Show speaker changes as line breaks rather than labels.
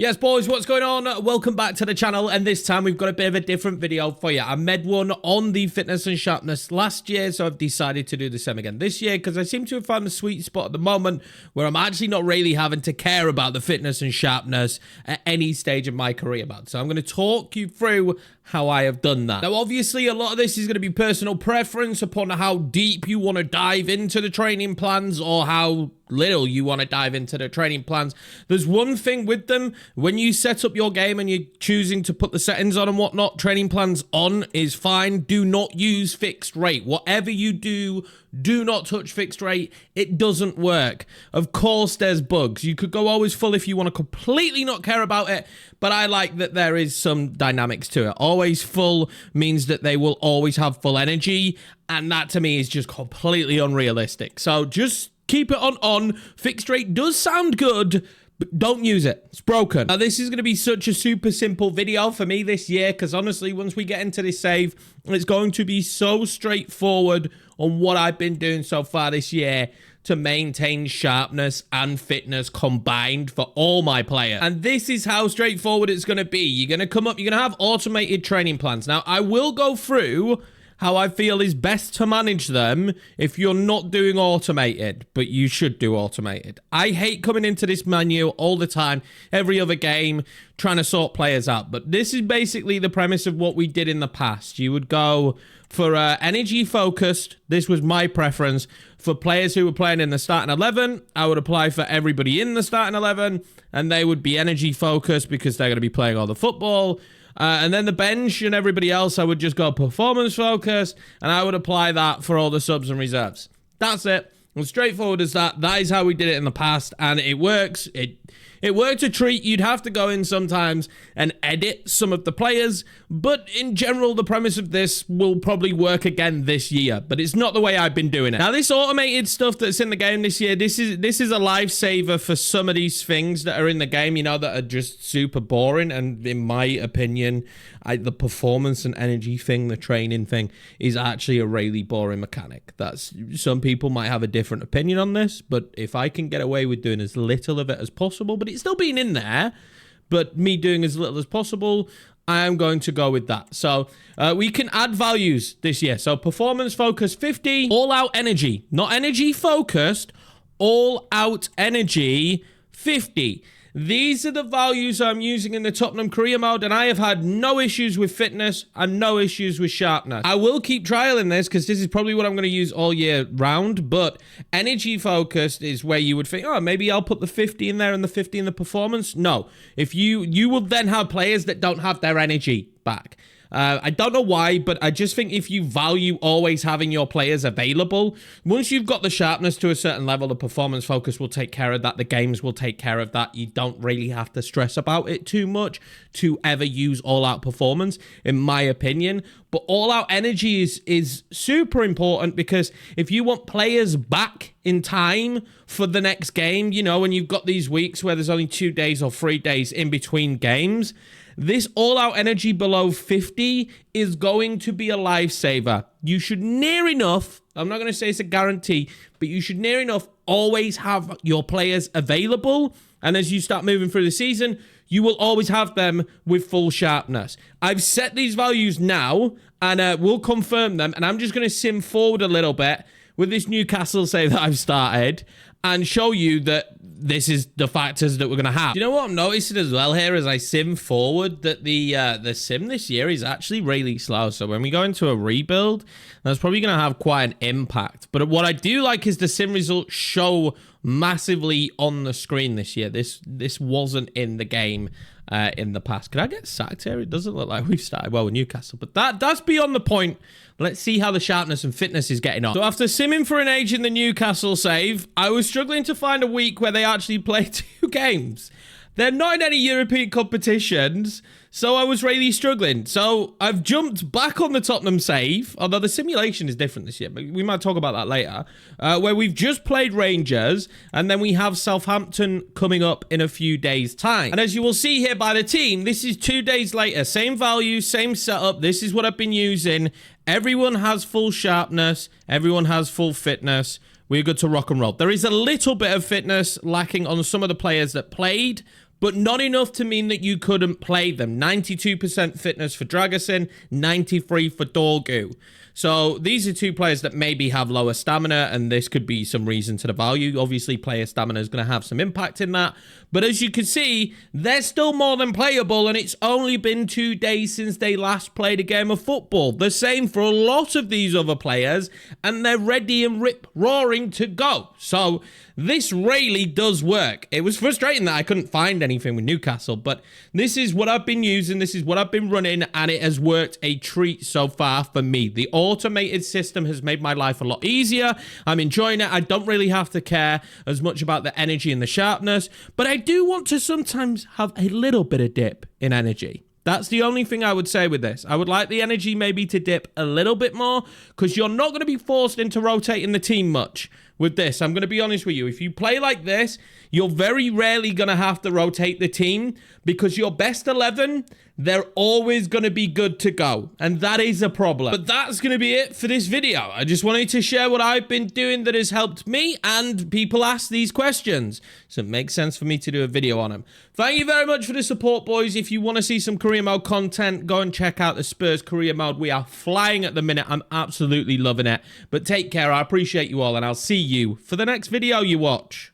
Yes, boys, what's going on? Welcome back to the channel, and this time we've got a bit of a different video for you. I made one on the fitness and sharpness last year, so I've decided to do the same again this year because I seem to have found the sweet spot at the moment where I'm actually not really having to care about the fitness and sharpness at any stage of my career mode. So I'm going to talk you through how I have done that. Now, obviously, a lot of this is going to be personal preference upon how deep you want to dive into the training plans or how little you want to dive into the training plans. There's one thing with them: when you set up your game and you're choosing to put the settings on and whatnot, training plans on is fine. Do not use fixed rate. Whatever you do, do not touch fixed rate. It doesn't work. Of course, there's bugs. You could go always full if you want to completely not care about it, but I like that there is some dynamics to it. Always full means that they will always have full energy, and that to me is just completely unrealistic. So just keep it on. Fixed rate does sound good, but don't use it. It's broken. Now, this is going to be such a super simple video for me this year, because honestly, once we get into this save, it's going to be so straightforward on what I've been doing so far this year to maintain sharpness and fitness combined for all my players. And this is how straightforward it's going to be. You're going to come up, you're going to have automated training plans. Now, I will go through how I feel is best to manage them if you're not doing automated, but you should do automated. I hate coming into this menu all the time, every other game, trying to sort players out. But this is basically the premise of what we did in the past. You would go for energy focused. This was my preference. For players who were playing in the starting 11, I would apply for everybody in the starting 11, and they would be energy focused because they're going to be playing all the football. And then the bench and everybody else, I would just go performance focus, and I would apply that for all the subs and reserves. That's it. As straightforward as that. That is how we did it in the past, and it works. It worked a treat. You'd have to go in sometimes and edit some of the players, but in general, the premise of this will probably work again this year, but it's not the way I've been doing it. Now, this automated stuff that's in the game this year, this is a lifesaver for some of these things that are in the game, you know, that are just super boring, and in my opinion, the performance and energy thing, the training thing, is actually a really boring mechanic. Some people might have a different opinion on this, but if I can get away with doing as little of it as possible, but it's still being in there, but me doing as little as possible, I am going to go with that. So we can add values this year. So performance focus 50, all out energy, not energy focused, all out energy 50. These are the values I'm using in the Tottenham career mode, and I have had no issues with fitness and no issues with sharpness. I will keep trialing this because this is probably what I'm going to use all year round, but energy focused is where you would think, oh, maybe I'll put the 50 in there and the 50 in the performance. No, if you will then have players that don't have their energy back. I don't know why, but I just think if you value always having your players available, once you've got the sharpness to a certain level, the performance focus will take care of that. The games will take care of that. You don't really have to stress about it too much to ever use all-out performance, in my opinion. But all-out energy is super important, because if you want players back in time for the next game, you know, when you've got these weeks where there's only 2 days or 3 days in between games, this all-out energy below 50 is going to be a lifesaver. You should near enough, I'm not going to say it's a guarantee, but you should near enough always have your players available. And as you start moving through the season, you will always have them with full sharpness. I've set these values now, and we'll confirm them. And I'm just going to sim forward a little bit with this Newcastle save that I've started and show you that this is the factors that we're going to have. Do you know what I'm noticing as well here as I sim forward? That the sim this year is actually really slow. So when we go into a rebuild, that's probably going to have quite an impact. But what I do like is the sim results show massively on the screen this year. This wasn't in the game in the past. Could I get sacked here? It doesn't look like we've started well with Newcastle, but that's beyond the point. Let's see how the sharpness and fitness is getting on. So after simming for an age in the Newcastle save, I was struggling to find a week where they actually played 2 games. They're not in any European competitions, so I was really struggling. So I've jumped back on the Tottenham save, although the simulation is different this year, but we might talk about that later, where we've just played Rangers, and then we have Southampton coming up in a few days' time. And as you will see here by the team, this is 2 days later. Same value, same setup. This is what I've been using. Everyone has full sharpness. Everyone has full fitness. We're good to rock and roll. There is a little bit of fitness lacking on some of the players that played, but not enough to mean that you couldn't play them. 92% fitness for Dragosin, 93 for Dorgu. So these are two players that maybe have lower stamina, and this could be some reason to the value. Obviously, player stamina is going to have some impact in that. But as you can see, they're still more than playable, and it's only been 2 days since they last played a game of football. The same for a lot of these other players, and they're ready and rip-roaring to go. So this really does work. It was frustrating that I couldn't find anything with Newcastle, but this is what I've been using, this is what I've been running, and it has worked a treat so far for me. The automated system has made my life a lot easier. I'm enjoying it. I don't really have to care as much about the energy and the sharpness, but I do want to sometimes have a little bit of dip in energy. That's the only thing I would say with this. I would like the energy maybe to dip a little bit more, because you're not going to be forced into rotating the team much with this. I'm going to be honest with you. If you play like this, you're very rarely going to have to rotate the team, because your best 11, they're always going to be good to go. And that is a problem. But that's going to be it for this video. I just wanted to share what I've been doing that has helped me, and people ask these questions, so it makes sense for me to do a video on them. Thank you very much for the support, boys. If you want to see some career mode content, go and check out the Spurs career mode. We are flying at the minute. I'm absolutely loving it. But take care. I appreciate you all, and I'll see you for the next video you watch.